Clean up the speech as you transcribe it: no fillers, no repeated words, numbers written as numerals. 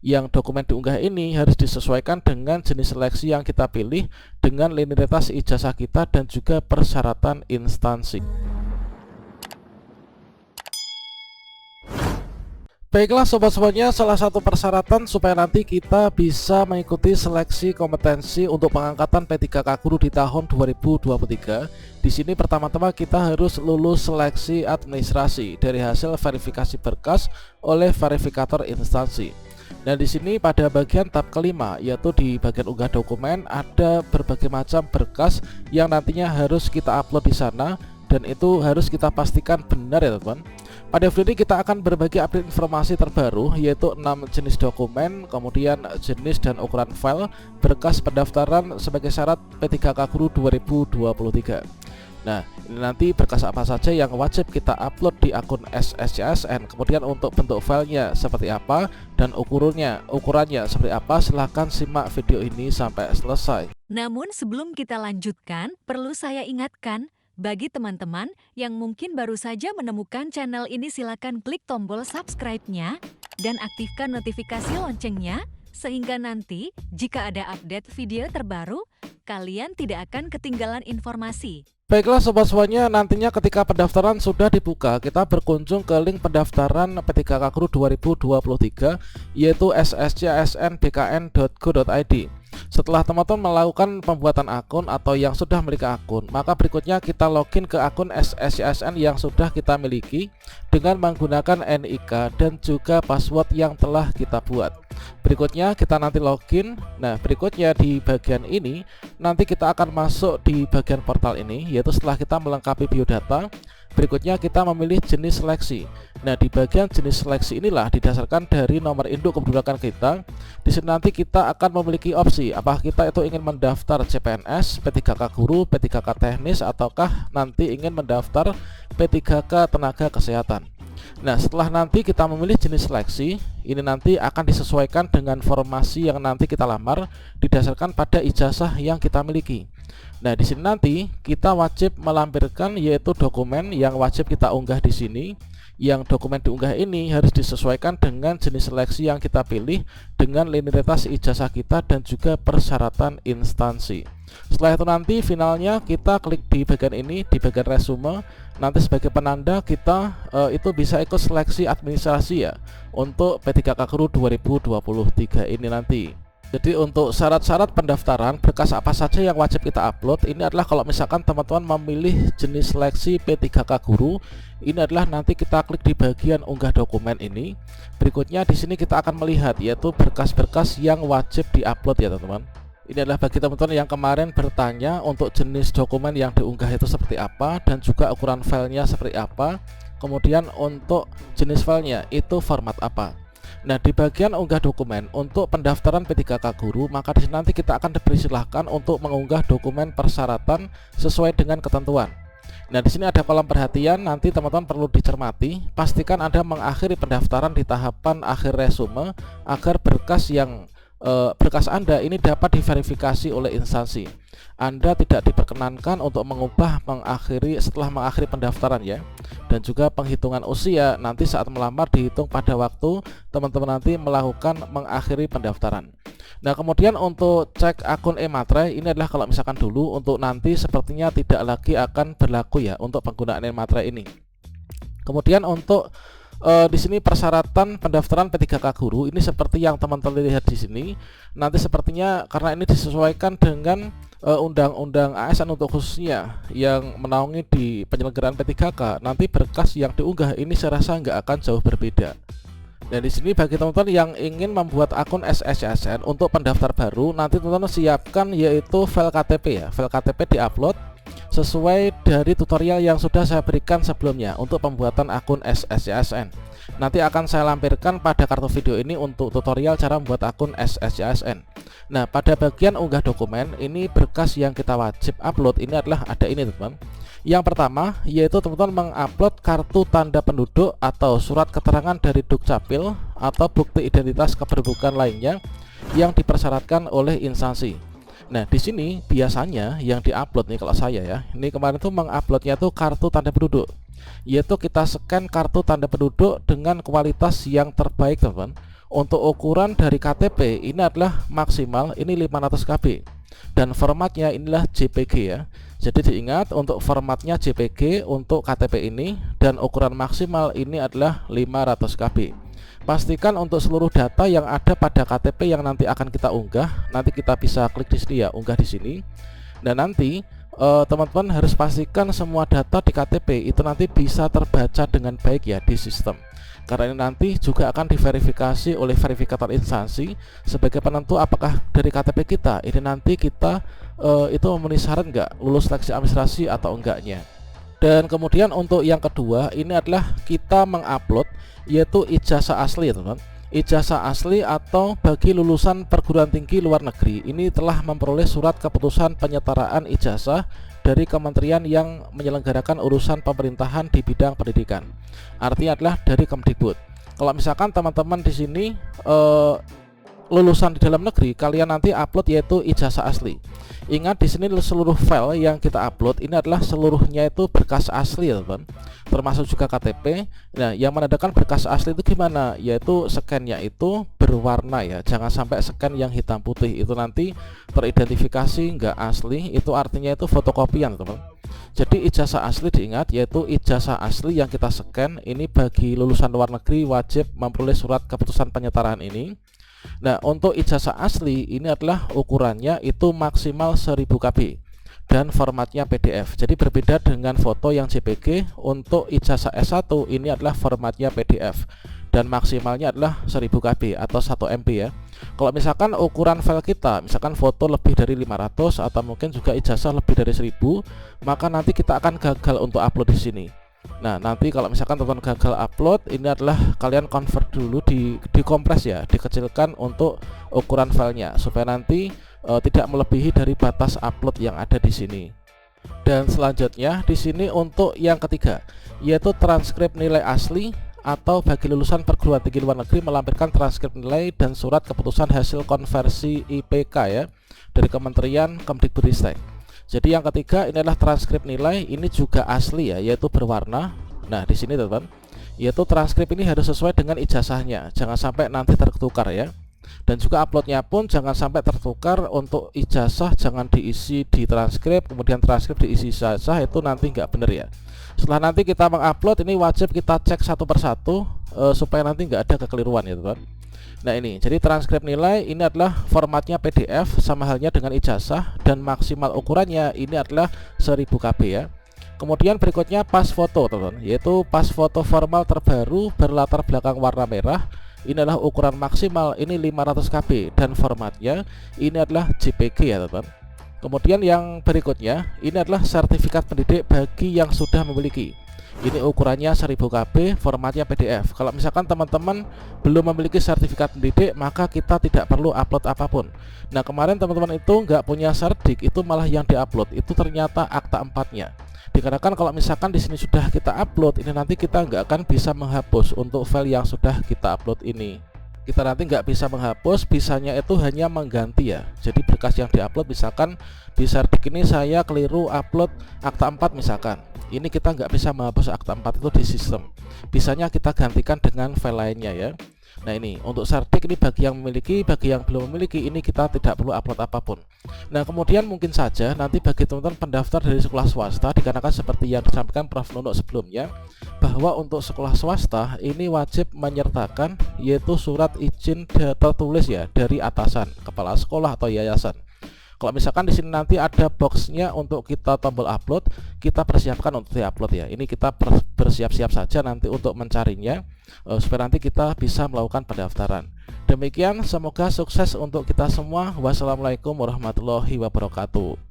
yang dokumen diunggah ini harus disesuaikan dengan jenis seleksi yang kita pilih, dengan linearitas ijazah kita dan juga persyaratan instansi. Baiklah sobat-sobatnya, salah satu persyaratan supaya nanti kita bisa mengikuti seleksi kompetensi untuk pengangkatan P3K Guru di tahun 2023. Di sini pertama-tama kita harus lulus seleksi administrasi dari hasil verifikasi berkas oleh verifikator instansi. Dan di sini pada bagian tab kelima, yaitu di bagian unggah dokumen, ada berbagai macam berkas yang nantinya harus kita upload di sana, dan itu harus kita pastikan benar ya teman-teman. Pada video ini kita akan berbagi update informasi terbaru, yaitu 6 jenis dokumen, kemudian jenis dan ukuran file berkas pendaftaran sebagai syarat P3K Guru 2023. Nah, ini nanti berkas apa saja yang wajib kita upload di akun SSCSN, kemudian untuk bentuk filenya seperti apa dan ukurannya seperti apa. Silahkan simak video ini sampai selesai. Namun sebelum kita lanjutkan, perlu saya ingatkan, bagi teman-teman yang mungkin baru saja menemukan channel ini, silakan klik tombol subscribe-nya dan aktifkan notifikasi loncengnya, sehingga nanti jika ada update video terbaru, kalian tidak akan ketinggalan informasi. Baiklah sobat-sobatnya, nantinya ketika pendaftaran sudah dibuka, kita berkunjung ke link pendaftaran P3K Guru 2023, yaitu sscsnbkn.go.id. Setelah teman-teman melakukan pembuatan akun atau yang sudah memiliki akun, maka berikutnya kita login ke akun SSCSN yang sudah kita miliki dengan menggunakan NIK dan juga password yang telah kita buat. Berikutnya kita nanti login. Nah, berikutnya di bagian ini nanti kita akan masuk di bagian portal ini, yaitu setelah kita melengkapi biodata. Berikutnya kita memilih jenis seleksi. Nah, di bagian jenis seleksi inilah didasarkan dari nomor induk kependudukan kita. Di sini nanti kita akan memiliki opsi apakah kita itu ingin mendaftar CPNS, P3K Guru, P3K Teknis, ataukah nanti ingin mendaftar P3K Tenaga Kesehatan. Nah, setelah nanti kita memilih jenis seleksi, ini nanti akan disesuaikan dengan formasi yang nanti kita lamar didasarkan pada ijazah yang kita miliki. Nah, di sini nanti kita wajib melampirkan yaitu dokumen yang wajib kita unggah di sini. Yang dokumen diunggah ini harus disesuaikan dengan jenis seleksi yang kita pilih, dengan linearitas ijazah kita dan juga persyaratan instansi. Setelah itu nanti finalnya kita klik di bagian ini, di bagian resume. Nanti sebagai penanda kita itu bisa ikut seleksi administrasi ya untuk P3K Guru 2023 ini nanti. Jadi untuk syarat-syarat pendaftaran, berkas apa saja yang wajib kita upload, ini adalah kalau misalkan teman-teman memilih jenis seleksi P3K Guru, ini adalah nanti kita klik di bagian unggah dokumen ini. Berikutnya di sini kita akan melihat yaitu berkas-berkas yang wajib diupload ya teman-teman. Ini adalah bagi teman-teman yang kemarin bertanya untuk jenis dokumen yang diunggah itu seperti apa dan juga ukuran filenya seperti apa. Kemudian untuk jenis filenya itu format apa. Nah, di bagian unggah dokumen untuk pendaftaran P3K Guru, maka di sini nanti kita akan dipersilahkan untuk mengunggah dokumen persyaratan sesuai dengan ketentuan. Nah, di sini ada kolom perhatian, nanti teman-teman perlu dicermati, pastikan Anda mengakhiri pendaftaran di tahapan akhir resume agar berkas Anda ini dapat diverifikasi oleh instansi. Anda tidak diperkenankan untuk setelah mengakhiri pendaftaran ya. Dan juga penghitungan usia nanti saat melamar dihitung pada waktu teman-teman nanti melakukan mengakhiri pendaftaran. Nah, kemudian untuk cek akun e-materai, ini adalah kalau misalkan dulu, untuk nanti sepertinya tidak lagi akan berlaku ya untuk penggunaan e-materai ini. Kemudian untuk di sini persyaratan pendaftaran P3K Guru ini seperti yang teman-teman lihat di sini. Nanti sepertinya karena ini disesuaikan dengan Undang-Undang ASN untuk khususnya yang menaungi di penyelenggaraan P3K, nanti berkas yang diunggah ini saya rasa nggak akan jauh berbeda. Dan di sini bagi teman-teman yang ingin membuat akun SSCSN untuk pendaftar baru, nanti teman-teman siapkan yaitu file KTP ya. File KTP diupload sesuai dari tutorial yang sudah saya berikan sebelumnya untuk pembuatan akun SSCSN. Nanti akan saya lampirkan pada kartu video ini untuk tutorial cara membuat akun SSCSN. Nah, pada bagian unggah dokumen ini berkas yang kita wajib upload ini adalah ada ini teman-teman. Yang pertama yaitu teman-teman mengupload kartu tanda penduduk atau surat keterangan dari Dukcapil atau bukti identitas kependudukan lainnya yang dipersyaratkan oleh instansi. Nah, di sini biasanya yang diupload nih kalau saya ya, ini kemarin tuh menguploadnya tuh kartu tanda penduduk, yaitu kita scan kartu tanda penduduk dengan kualitas yang terbaik teman-teman Untuk ukuran dari KTP ini adalah maksimal ini 500 KB dan formatnya inilah JPG ya. Jadi diingat untuk formatnya JPG untuk KTP ini dan ukuran maksimal ini adalah 500 KB. Pastikan untuk seluruh data yang ada pada KTP yang nanti akan kita unggah, nanti kita bisa klik di sini ya, unggah di sini. Dan nanti teman-teman harus pastikan semua data di KTP itu nanti bisa terbaca dengan baik ya di sistem. Karena ini nanti juga akan diverifikasi oleh verifikator instansi sebagai penentu apakah dari KTP kita ini nanti kita itu memenuhi syarat nggak lulus seleksi administrasi atau enggaknya. Dan kemudian untuk yang kedua ini adalah kita mengupload yaitu ijazah asli teman-teman. Ijazah asli atau bagi lulusan perguruan tinggi luar negeri ini telah memperoleh surat keputusan penyetaraan ijazah dari kementerian yang menyelenggarakan urusan pemerintahan di bidang pendidikan. Artinya adalah dari Kemdikbud. Kalau misalkan teman-teman di sini lulusan di dalam negeri, kalian nanti upload yaitu ijazah asli. Ingat di sini seluruh file yang kita upload ini adalah seluruhnya itu berkas asli ya teman, termasuk juga KTP. Nah, yang menandakan berkas asli itu gimana? Yaitu scan-nya itu berwarna ya, jangan sampai scan yang hitam putih, itu nanti teridentifikasi nggak asli, itu artinya itu fotokopian teman. Jadi ijazah asli diingat yaitu ijazah asli yang kita scan ini bagi lulusan luar negeri wajib memperoleh surat keputusan penyetaraan ini. Nah, untuk ijazah asli ini adalah ukurannya itu maksimal 1000 KB dan formatnya PDF. Jadi berbeda dengan foto yang JPG. Untuk ijazah S1 ini adalah formatnya PDF dan maksimalnya adalah 1000 KB atau 1 MB ya. Kalau misalkan ukuran file kita, misalkan foto lebih dari 500 atau mungkin juga ijazah lebih dari 1000, maka nanti kita akan gagal untuk upload di sini. Nah, nanti kalau misalkan teman-teman gagal upload, ini adalah kalian convert dulu, dikompres ya, dikecilkan untuk ukuran filenya supaya nanti tidak melebihi dari batas upload yang ada di sini. Dan selanjutnya di sini untuk yang ketiga yaitu transkrip nilai asli atau bagi lulusan perguruan tinggi luar negeri melampirkan transkrip nilai dan surat keputusan hasil konversi IPK ya dari Kementerian Kemdikbudristek. Jadi yang ketiga ini adalah transkrip nilai, ini juga asli ya, yaitu berwarna. Nah, di sini teman-teman, yaitu transkrip ini harus sesuai dengan ijazahnya, jangan sampai nanti tertukar ya. Dan juga uploadnya pun jangan sampai tertukar. Untuk ijazah jangan diisi di transkrip, kemudian transkrip diisi ijazah, itu nanti nggak bener ya. Setelah nanti kita mengupload ini wajib kita cek satu persatu supaya nanti nggak ada kekeliruan ya teman. Nah ini, jadi transkrip nilai ini adalah formatnya PDF sama halnya dengan ijazah dan maksimal ukurannya ini adalah 1000 KB ya. Kemudian berikutnya pas foto teman-teman, yaitu pas foto formal terbaru berlatar belakang warna merah. Ini adalah ukuran maksimal ini 500 KB dan formatnya ini adalah JPG ya teman-teman. Kemudian yang berikutnya ini adalah sertifikat pendidik bagi yang sudah memiliki. Ini ukurannya 1000 KB, formatnya PDF. Kalau misalkan teman-teman belum memiliki sertifikat pendidik, maka kita tidak perlu upload apapun. Nah, kemarin teman-teman itu nggak punya sertik, itu malah yang diupload itu ternyata akta 4-nya. Dikarenakan kalau misalkan di sini sudah kita upload, ini nanti kita nggak akan bisa menghapus untuk file yang sudah kita upload ini. Kita nanti nggak bisa menghapus, bisanya itu hanya mengganti ya. Jadi berkas yang diupload, misalkan di sertik ini saya keliru upload akta 4 misalkan, ini kita nggak bisa menghapus akta 4 itu di sistem, bisanya kita gantikan dengan file lainnya ya. Nah ini untuk sertik ini bagi yang memiliki, bagi yang belum memiliki ini kita tidak perlu upload apapun. Nah kemudian mungkin saja nanti bagi teman-teman pendaftar dari sekolah swasta, dikarenakan seperti yang disampaikan Prof. Nunuk sebelumnya, bahwa untuk sekolah swasta ini wajib menyertakan yaitu surat izin tertulis ya dari atasan, kepala sekolah atau yayasan. Kalau misalkan di sini nanti ada boxnya untuk kita tombol upload, kita persiapkan untuk di-upload ya. Ini kita bersiap-siap saja nanti untuk mencarinya supaya nanti kita bisa melakukan pendaftaran. Demikian, semoga sukses untuk kita semua. Wassalamualaikum warahmatullahi wabarakatuh.